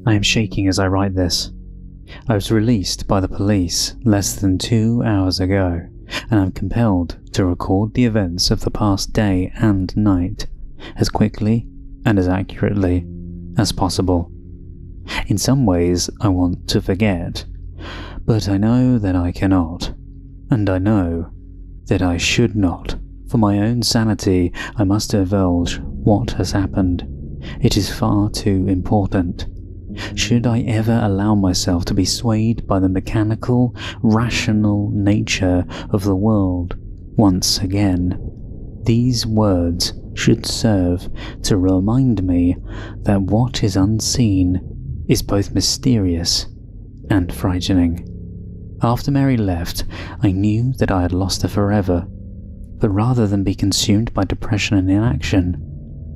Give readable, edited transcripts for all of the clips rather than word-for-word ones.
I am shaking as I write this. I was released by the police less than 2 hours ago, and I'm compelled to record the events of the past day and night as quickly and as accurately as possible. In some ways, I want to forget, but I know that I cannot, and I know that I should not. For my own sanity, I must divulge what has happened. It is far too important. Should I ever allow myself to be swayed by the mechanical, rational nature of the world once again, these words should serve to remind me that what is unseen is both mysterious and frightening. After Mary left, I knew that I had lost her forever, but rather than be consumed by depression and inaction,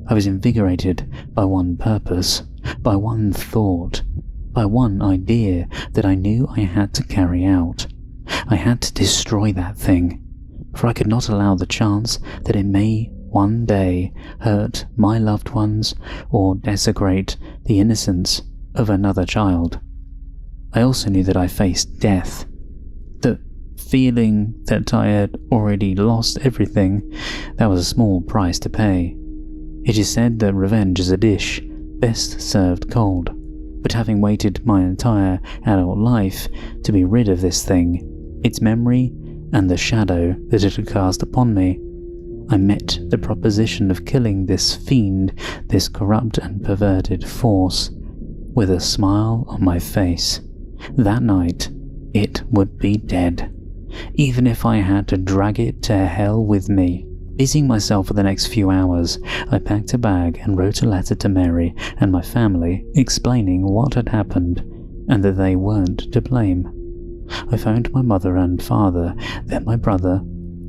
I was invigorated by one purpose, by one thought, by one idea that I knew I had to carry out. I had to destroy that thing, for I could not allow the chance that it may one day hurt my loved ones or desecrate the innocence of another child. I also knew that I faced death. The feeling that I had already lost everything, that was a small price to pay. It is said that revenge is a dish best served cold, but having waited my entire adult life to be rid of this thing, its memory and the shadow that it had cast upon me, I met the proposition of killing this fiend, this corrupt and perverted force, with a smile on my face. That night, it would be dead, even if I had to drag it to hell with me. Busying myself for the next few hours, I packed a bag and wrote a letter to Mary and my family explaining what had happened and that they weren't to blame. I phoned my mother and father, then my brother,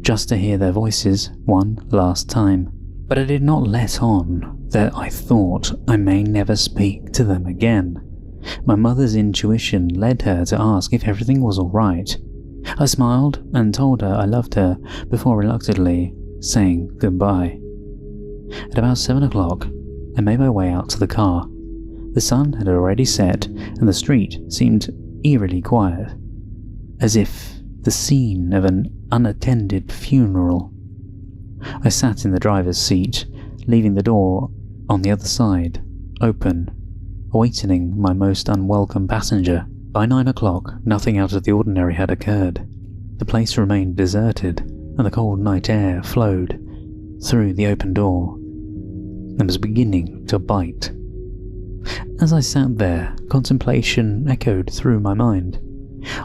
just to hear their voices one last time. But I did not let on that I thought I may never speak to them again. My mother's intuition led her to ask if everything was all right. I smiled and told her I loved her before reluctantly saying goodbye. At about 7 o'clock, I made my way out to the car. The sun had already set and the street seemed eerily quiet, as if the scene of an unattended funeral. I sat in the driver's seat, leaving the door on the other side open, awaiting my most unwelcome passenger. By 9 o'clock, nothing out of the ordinary had occurred. The place remained deserted, and the cold night air flowed through the open door and was beginning to bite. As I sat there, contemplation echoed through my mind.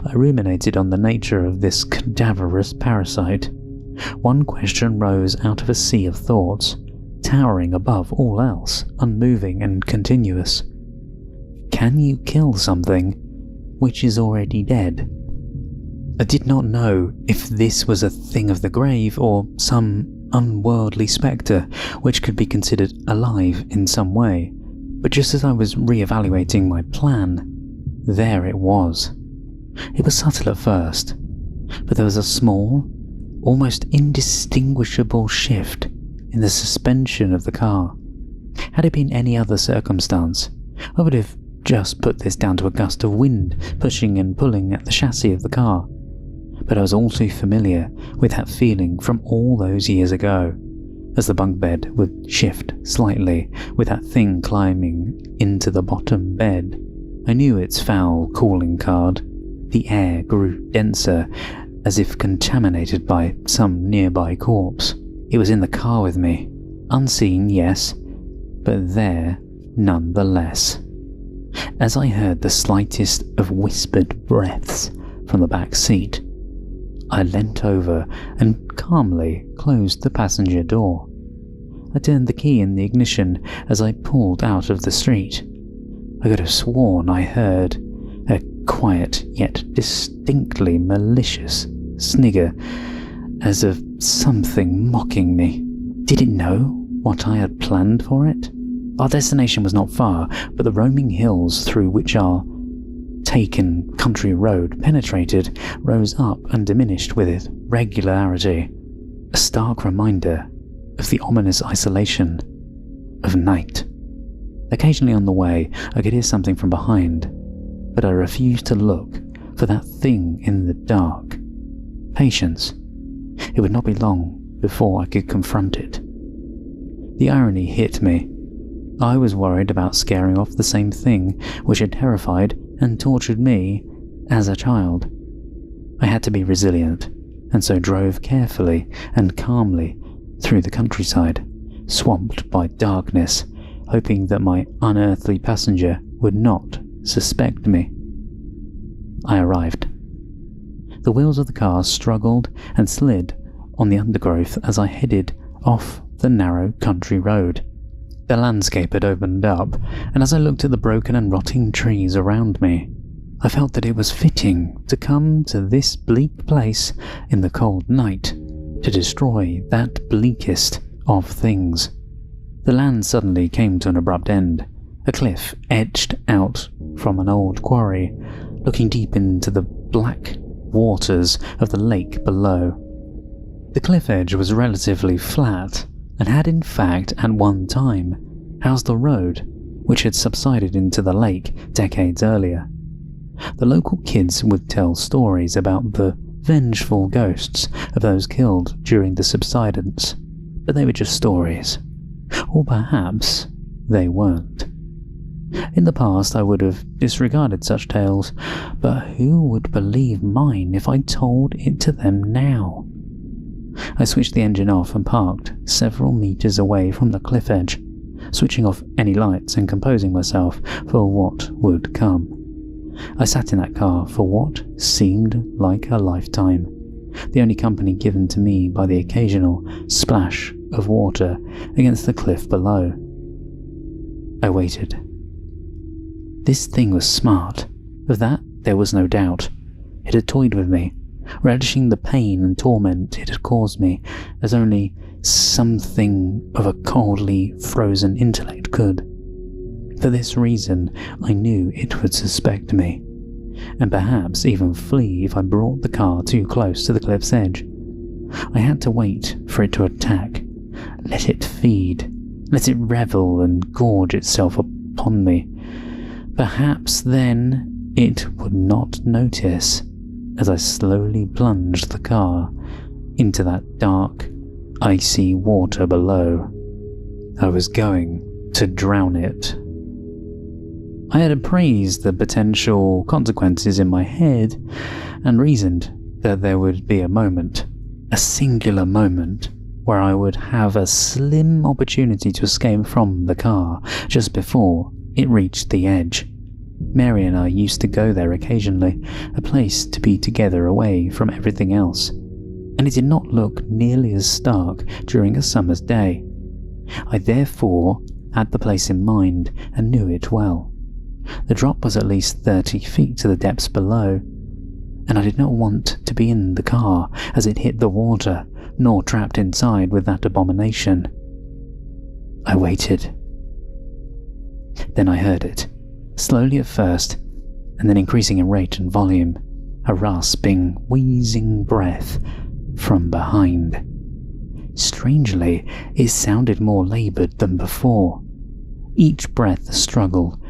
I ruminated on the nature of this cadaverous parasite. One question rose out of a sea of thoughts, towering above all else, unmoving and continuous. Can you kill something which is already dead? I did not know if this was a thing of the grave or some unworldly spectre which could be considered alive in some way, but just as I was re-evaluating my plan, there it was. It was subtle at first, but there was a small, almost indistinguishable shift in the suspension of the car. Had it been any other circumstance, I would have just put this down to a gust of wind pushing and pulling at the chassis of the car. But I was all too familiar with that feeling from all those years ago, as the bunk bed would shift slightly with that thing climbing into the bottom bed. I knew its foul calling card. The air grew denser, as if contaminated by some nearby corpse. It was in the car with me, unseen, yes, but there nonetheless. As I heard the slightest of whispered breaths from the back seat, I leant over and calmly closed the passenger door. I turned the key in the ignition as I pulled out of the street. I could have sworn I heard a quiet yet distinctly malicious snigger, as of something mocking me. Did it know what I had planned for it? Our destination was not far, but the roaming hills through which our taken country road penetrated rose up and diminished with it regularity, a stark reminder of the ominous isolation of night. Occasionally on the way, I could hear something from behind, but I refused to look for that thing in the dark. Patience. It would not be long before I could confront it. The irony hit me. I was worried about scaring off the same thing which had terrified and tortured me as a child. I had to be resilient, and so drove carefully and calmly through the countryside, swamped by darkness, hoping that my unearthly passenger would not suspect me. I arrived. The wheels of the car struggled and slid on the undergrowth as I headed off the narrow country road. The landscape had opened up, and as I looked at the broken and rotting trees around me, I felt that it was fitting to come to this bleak place in the cold night to destroy that bleakest of things. The land suddenly came to an abrupt end. A cliff edged out from an old quarry, looking deep into the black waters of the lake below. The cliff edge was relatively flat, and had in fact at one time housed the road which had subsided into the lake decades earlier. The local kids would tell stories about the vengeful ghosts of those killed during the subsidence, but they were just stories. Or perhaps they weren't. In the past I would have disregarded such tales, but who would believe mine if I told it to them now? I switched the engine off and parked several meters away from the cliff edge, switching off any lights and composing myself for what would come. I sat in that car for what seemed like a lifetime, the only company given to me by the occasional splash of water against the cliff below. I waited. This thing was smart, of that there was no doubt. It had toyed with me, relishing the pain and torment it had caused me as only something of a coldly frozen intellect could. For this reason, I knew it would suspect me, and perhaps even flee if I brought the car too close to the cliff's edge. I had to wait for it to attack, let it feed, let it revel and gorge itself upon me. Perhaps then it would not notice as I slowly plunged the car into that dark, icy water below. I was going to drown it. I had appraised the potential consequences in my head and reasoned that there would be a moment, a singular moment, where I would have a slim opportunity to escape from the car just before it reached the edge. Mary and I used to go there occasionally, a place to be together away from everything else, and it did not look nearly as stark during a summer's day. I therefore had the place in mind and knew it well. The drop was at least 30 feet to the depths below, and I did not want to be in the car as it hit the water, nor trapped inside with that abomination. I waited. Then I heard it, slowly at first, and then increasing in rate and volume, a rasping, wheezing breath from behind. Strangely, it sounded more laboured than before. Each breath a struggle,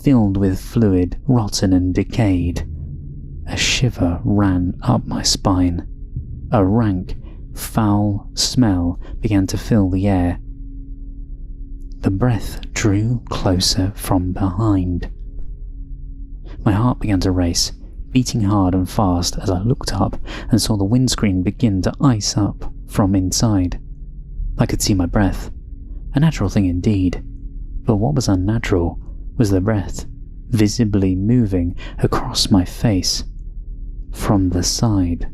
filled with fluid, rotten and decayed. A shiver ran up my spine. A rank, foul smell began to fill the air. The breath drew closer from behind. My heart began to race, beating hard and fast as I looked up and saw the windscreen begin to ice up from inside. I could see my breath, a natural thing indeed, but what was unnatural was the breath visibly moving across my face from the side.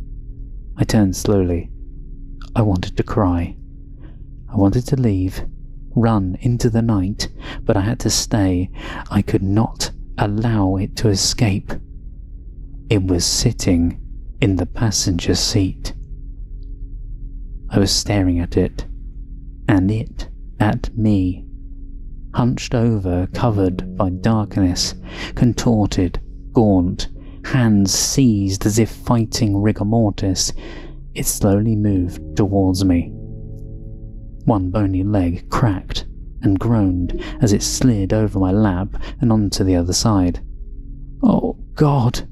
I turned slowly. I wanted to cry. I wanted to leave, run into the night, but I had to stay. I could not allow it to escape. It was sitting in the passenger seat. I was staring at it, and it at me, hunched over, covered by darkness, contorted, gaunt, hands seized as if fighting rigor mortis. It slowly moved towards me. One bony leg cracked and groaned as it slid over my lap and onto the other side. Oh God,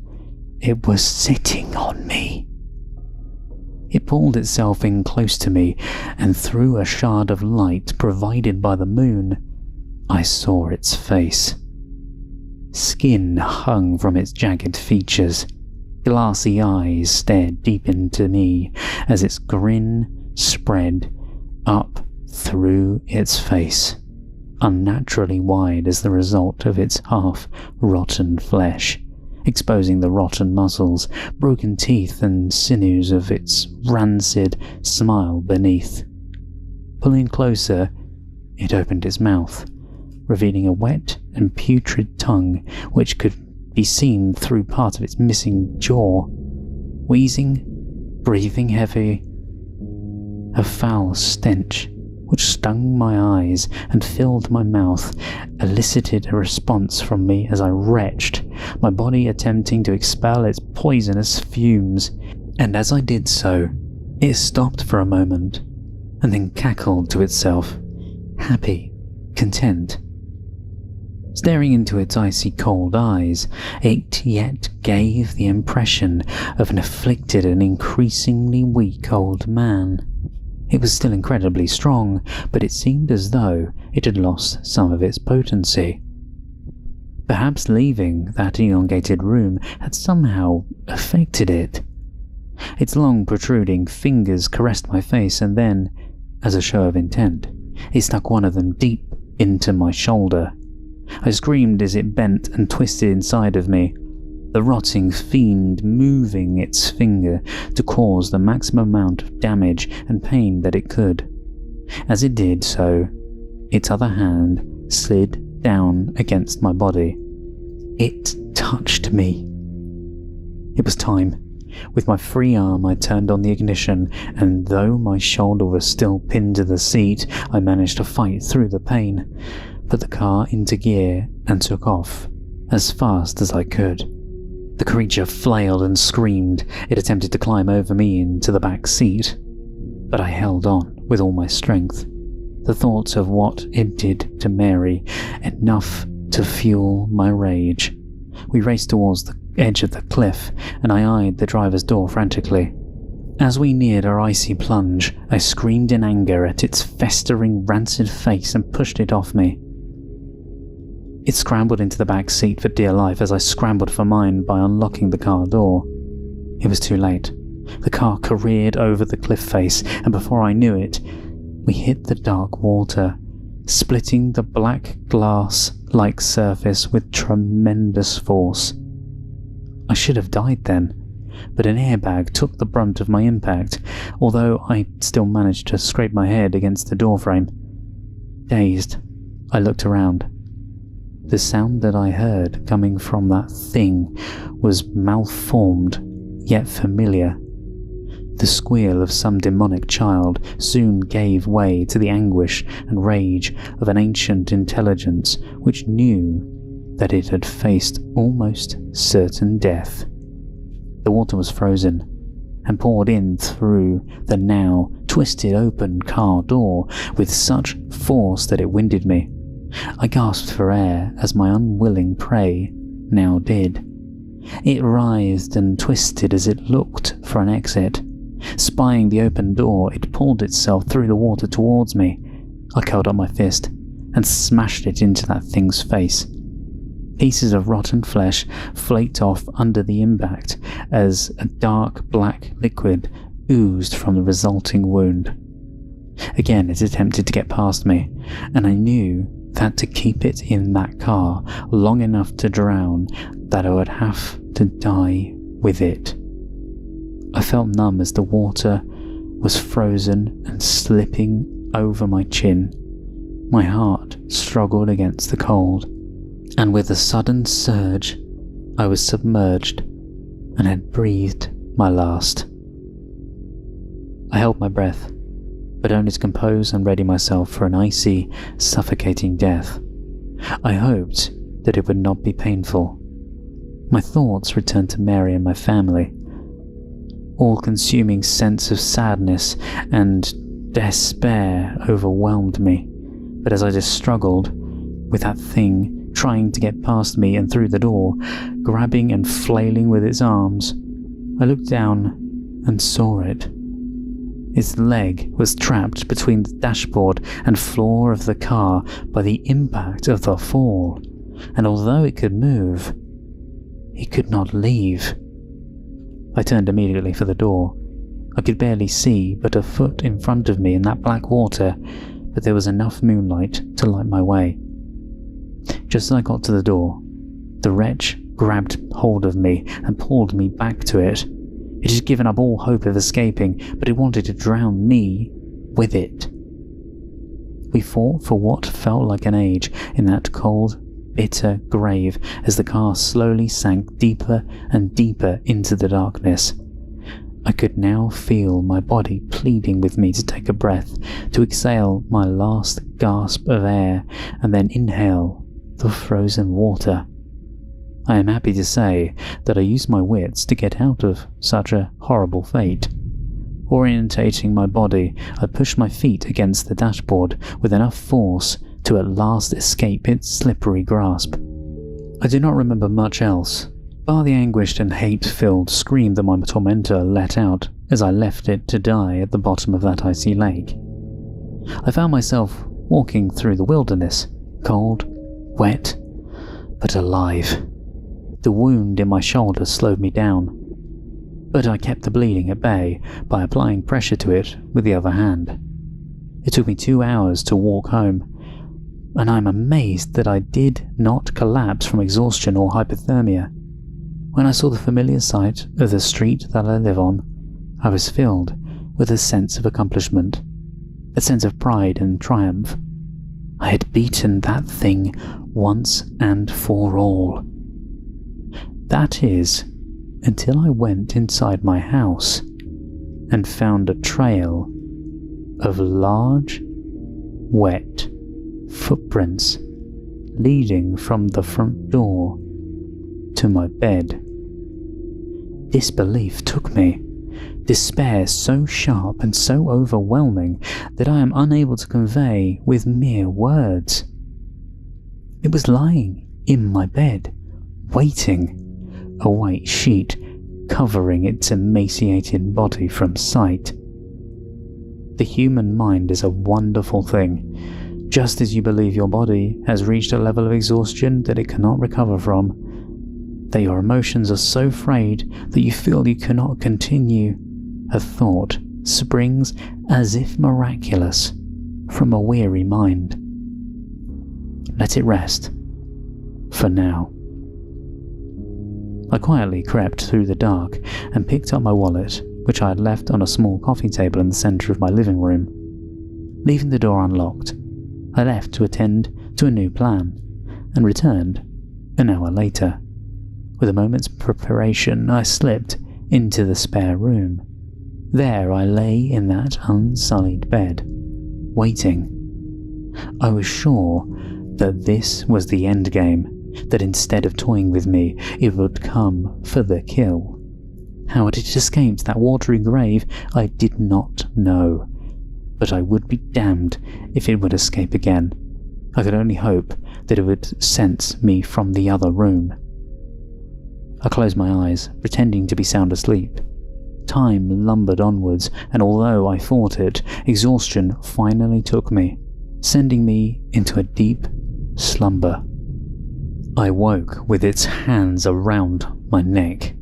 it was sitting on me. It pulled itself in close to me, and through a shard of light provided by the moon, I saw its face. Skin hung from its jagged features. Glassy eyes stared deep into me as its grin spread up through its face, unnaturally wide as the result of its half-rotten flesh, exposing the rotten muscles, broken teeth and sinews of its rancid smile beneath. Pulling closer, it opened its mouth, revealing a wet and putrid tongue which could be seen through part of its missing jaw. Wheezing, breathing heavy, a foul stench which stung my eyes and filled my mouth elicited a response from me as I retched, my body attempting to expel its poisonous fumes. And as I did so, it stopped for a moment and then cackled to itself, happy, content. Staring into its icy cold eyes, it yet gave the impression of an afflicted and increasingly weak old man. It was still incredibly strong, but it seemed as though it had lost some of its potency. Perhaps leaving that elongated room had somehow affected it. Its long protruding fingers caressed my face, and then, as a show of intent, it stuck one of them deep into my shoulder. I screamed as it bent and twisted inside of me, the rotting fiend moving its finger to cause the maximum amount of damage and pain that it could. As it did so, its other hand slid down against my body. It touched me. It was time. With my free arm, I turned on the ignition, and though my shoulder was still pinned to the seat, I managed to fight through the pain, put the car into gear, and took off as fast as I could. The creature flailed and screamed. It attempted to climb over me into the back seat, but I held on with all my strength. The thoughts of what it did to Mary, enough to fuel my rage. We raced towards the edge of the cliff, and I eyed the driver's door frantically. As we neared our icy plunge, I screamed in anger at its festering, rancid face and pushed it off me. It scrambled into the back seat for dear life as I scrambled for mine by unlocking the car door. It was too late. The car careered over the cliff face, and before I knew it, we hit the dark water, splitting the black glass-like surface with tremendous force. I should have died then, but an airbag took the brunt of my impact, although I still managed to scrape my head against the doorframe. Dazed, I looked around. The sound that I heard coming from that thing was malformed, yet familiar. The squeal of some demonic child soon gave way to the anguish and rage of an ancient intelligence which knew that it had faced almost certain death. The water was frozen and poured in through the now twisted open car door with such force that it winded me. I gasped for air as my unwilling prey now did. It writhed and twisted as it looked for an exit. Spying the open door, it pulled itself through the water towards me. I curled up my fist and smashed it into that thing's face. Pieces of rotten flesh flaked off under the impact as a dark black liquid oozed from the resulting wound. Again it attempted to get past me, and I knew that to keep it in that car long enough to drown, that I would have to die with it. I felt numb as the water was frozen and slipping over my chin. My heart struggled against the cold, and with a sudden surge, I was submerged and had breathed my last. I held my breath, but only to compose and ready myself for an icy, suffocating death. I hoped that it would not be painful. My thoughts returned to Mary and my family. All-consuming sense of sadness and despair overwhelmed me, but as I just struggled with that thing trying to get past me and through the door, grabbing and flailing with its arms, I looked down and saw it. Its leg was trapped between the dashboard and floor of the car by the impact of the fall, and although it could move, it could not leave. I turned immediately for the door. I could barely see but a foot in front of me in that black water, but there was enough moonlight to light my way. Just as I got to the door, the wretch grabbed hold of me and pulled me back to it. It had given up all hope of escaping, but it wanted to drown me with it. We fought for what felt like an age in that cold, bitter grave as the car slowly sank deeper and deeper into the darkness. I could now feel my body pleading with me to take a breath, to exhale my last gasp of air, and then inhale the frozen water. I am happy to say that I used my wits to get out of such a horrible fate. Orientating my body, I pushed my feet against the dashboard with enough force to at last escape its slippery grasp. I do not remember much else, bar the anguished and hate-filled scream that my tormentor let out as I left it to die at the bottom of that icy lake. I found myself walking through the wilderness, cold, wet, but alive. The wound in my shoulder slowed me down, but I kept the bleeding at bay by applying pressure to it with the other hand. It took me 2 hours to walk home, and I'm amazed that I did not collapse from exhaustion or hypothermia. When I saw the familiar sight of the street that I live on, I was filled with a sense of accomplishment, a sense of pride and triumph. I had beaten that thing once and for all. That is, until I went inside my house and found a trail of large, wet footprints leading from the front door to my bed. Disbelief took me, despair so sharp and so overwhelming that I am unable to convey with mere words. It was lying in my bed, waiting, a white sheet covering its emaciated body from sight. The human mind is a wonderful thing. Just as you believe your body has reached a level of exhaustion that it cannot recover from, that your emotions are so frayed that you feel you cannot continue, a thought springs as if miraculous from a weary mind. Let it rest, for now. I quietly crept through the dark and picked up my wallet, which I had left on a small coffee table in the centre of my living room. Leaving the door unlocked, I left to attend to a new plan, and returned an hour later. With a moment's preparation, I slipped into the spare room. There I lay in that unsullied bed, waiting. I was sure that this was the endgame, that instead of toying with me, it would come for the kill. How it had escaped that watery grave, I did not know, but I would be damned if it would escape again. I could only hope that it would sense me from the other room. I closed my eyes, pretending to be sound asleep. Time lumbered onwards, and although I fought it, exhaustion finally took me, sending me into a deep slumber. I woke with its hands around my neck.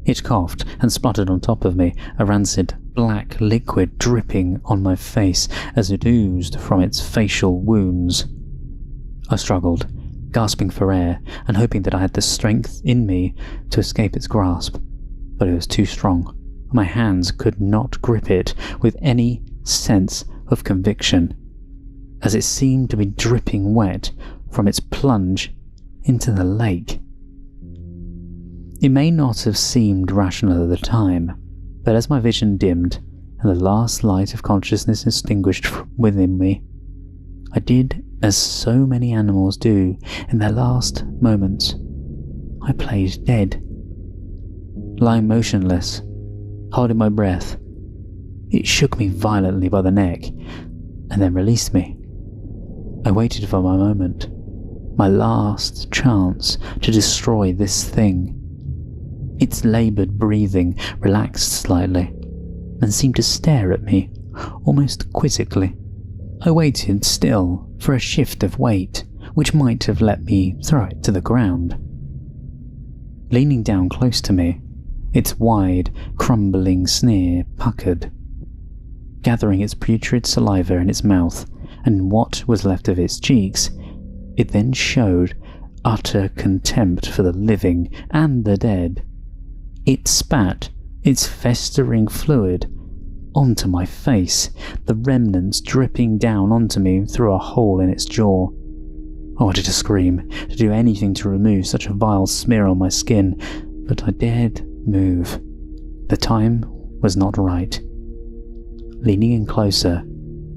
It coughed and spluttered on top of me, a rancid black liquid dripping on my face as it oozed from its facial wounds. I struggled, gasping for air and hoping that I had the strength in me to escape its grasp, but it was too strong. My hands could not grip it with any sense of conviction, as it seemed to be dripping wet from its plunge into the lake. It may not have seemed rational at the time, but as my vision dimmed and the last light of consciousness extinguished within me, I did as so many animals do in their last moments. I played dead. Lying motionless, holding my breath, it shook me violently by the neck and then released me. I waited for my moment, my last chance to destroy this thing. Its laboured breathing relaxed slightly and seemed to stare at me, almost quizzically. I waited still for a shift of weight, which might have let me throw it to the ground. Leaning down close to me, its wide, crumbling sneer puckered. Gathering its putrid saliva in its mouth and what was left of its cheeks, it then showed utter contempt for the living and the dead. It spat its festering fluid onto my face, the remnants dripping down onto me through a hole in its jaw. I wanted to scream, to do anything to remove such a vile smear on my skin, but I dared move. The time was not right. Leaning in closer,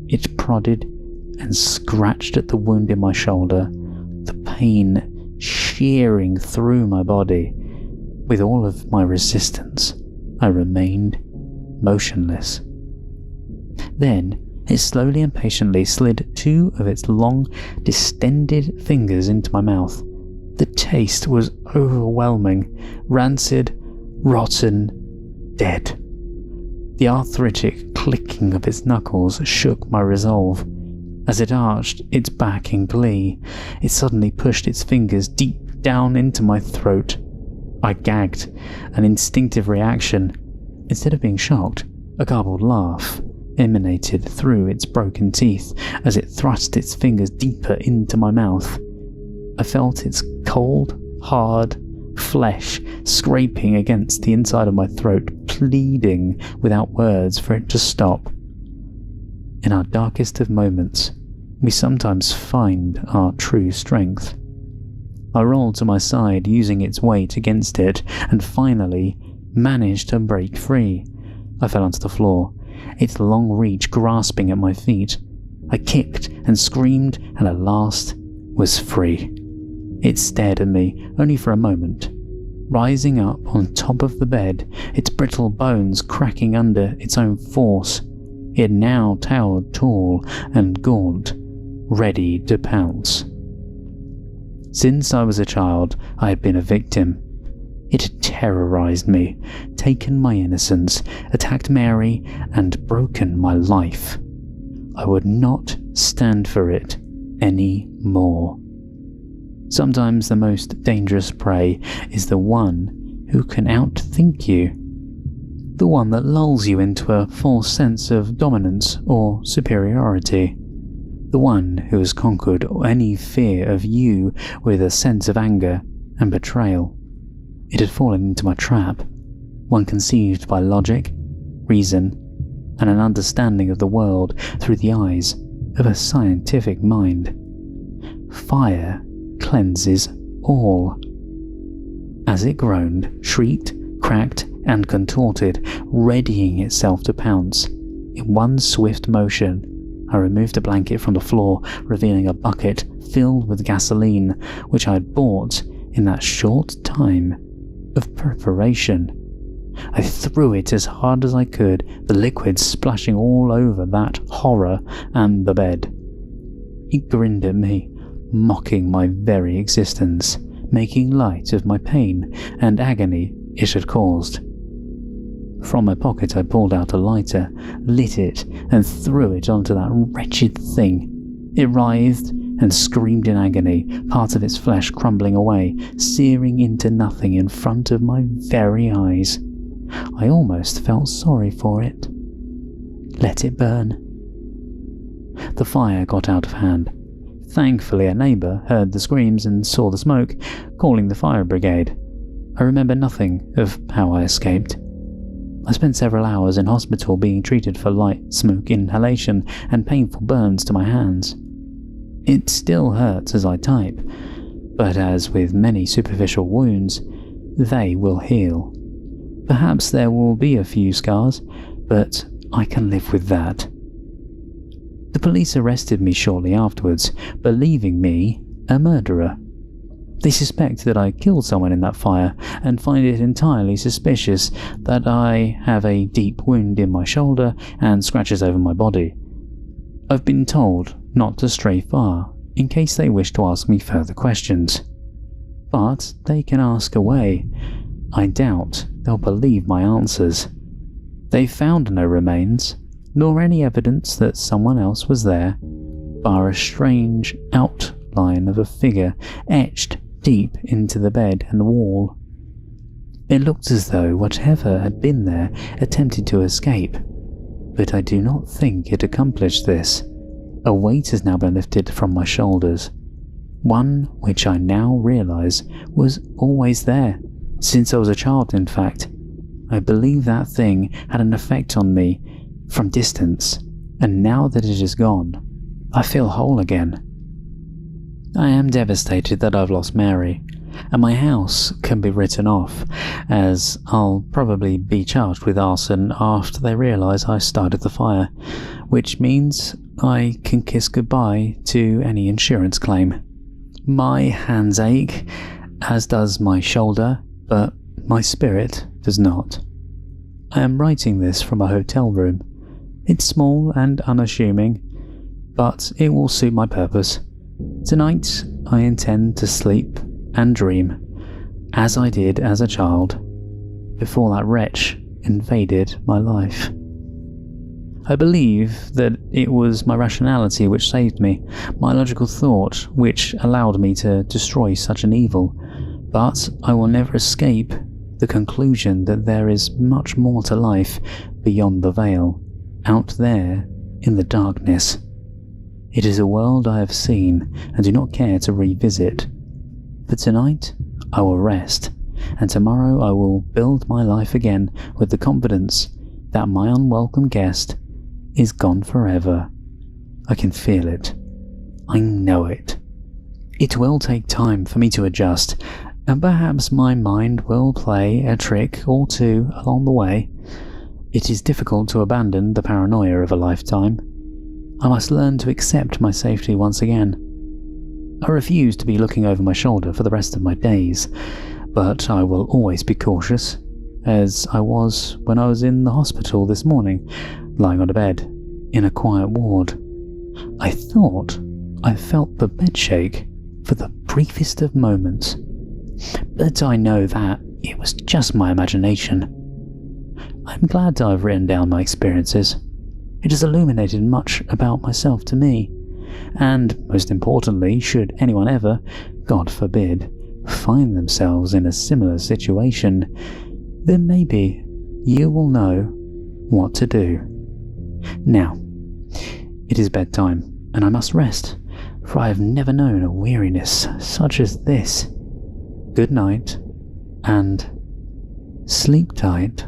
it prodded and scratched at the wound in my shoulder, the pain shearing through my body. With all of my resistance, I remained motionless. Then it slowly and patiently slid two of its long, distended fingers into my mouth. The taste was overwhelming, rancid, rotten, dead. The arthritic clicking of its knuckles shook my resolve. As it arched its back in glee, it suddenly pushed its fingers deep down into my throat. I gagged, an instinctive reaction. Instead of being shocked, a garbled laugh emanated through its broken teeth as it thrust its fingers deeper into my mouth. I felt its cold, hard flesh scraping against the inside of my throat, pleading without words for it to stop. In our darkest of moments, we sometimes find our true strength. I rolled to my side, using its weight against it, and finally managed to break free. I fell onto the floor, its long reach grasping at my feet. I kicked and screamed, and at last was free. It stared at me, only for a moment. Rising up on top of the bed, its brittle bones cracking under its own force, it now towered tall and gaunt, ready to pounce. Since I was a child, I had been a victim. It had terrorized me, taken my innocence, attacked Mary, and broken my life. I would not stand for it any more. Sometimes the most dangerous prey is the one who can outthink you, the one that lulls you into a false sense of dominance or superiority, the one who has conquered any fear of you with a sense of anger and betrayal. It had fallen into my trap, one conceived by logic, reason, and an understanding of the world through the eyes of a scientific mind. Fire cleanses all. As it groaned, shrieked, cracked, and contorted, readying itself to pounce, in one swift motion, I removed a blanket from the floor, revealing a bucket filled with gasoline, which I had bought in that short time of preparation. I threw it as hard as I could, the liquid splashing all over that horror and the bed. It grinned at me, mocking my very existence, making light of my pain and agony it had caused. From my pocket I pulled out a lighter, lit it, and threw it onto that wretched thing. It writhed and screamed in agony, part of its flesh crumbling away, searing into nothing in front of my very eyes. I almost felt sorry for it. Let it burn. The fire got out of hand. Thankfully, a neighbour heard the screams and saw the smoke, calling the fire brigade. I remember nothing of how I escaped. I spent several hours in hospital being treated for light smoke inhalation and painful burns to my hands. It still hurts as I type, but as with many superficial wounds, they will heal. Perhaps there will be a few scars, but I can live with that. The police arrested me shortly afterwards, believing me a murderer. They suspect that I killed someone in that fire and find it entirely suspicious that I have a deep wound in my shoulder and scratches over my body. I've been told not to stray far in case they wish to ask me further questions. But they can ask away. I doubt they'll believe my answers. They found no remains, nor any evidence that someone else was there, bar a strange outline of a figure etched deep into the bed and wall. It looked as though whatever had been there attempted to escape, but I do not think it accomplished this. A weight has now been lifted from my shoulders, one which I now realize was always there, since I was a child in fact. I believe that thing had an effect on me from distance, and now that it is gone, I feel whole again. I am devastated that I've lost Mary, and my house can be written off, as I'll probably be charged with arson after they realise I started the fire, which means I can kiss goodbye to any insurance claim. My hands ache, as does my shoulder, but my spirit does not. I am writing this from a hotel room. It's small and unassuming, but it will suit my purpose. Tonight I intend to sleep and dream, as I did as a child, before that wretch invaded my life. I believe that it was my rationality which saved me, my logical thought which allowed me to destroy such an evil, but I will never escape the conclusion that there is much more to life beyond the veil, out there in the darkness. It is a world I have seen and do not care to revisit. For tonight, I will rest, and tomorrow I will build my life again with the confidence that my unwelcome guest is gone forever. I can feel it. I know it. It will take time for me to adjust, and perhaps my mind will play a trick or two along the way. It is difficult to abandon the paranoia of a lifetime. I must learn to accept my safety once again. I refuse to be looking over my shoulder for the rest of my days, but I will always be cautious, as I was when I was in the hospital this morning, lying on a bed in a quiet ward. I thought I felt the bed shake for the briefest of moments, but I know that it was just my imagination. I'm glad I've written down my experiences. It has illuminated much about myself to me, and most importantly, should anyone ever, God forbid, find themselves in a similar situation, then maybe you will know what to do. Now, it is bedtime, and I must rest, for I have never known a weariness such as this. Good night, and sleep tight.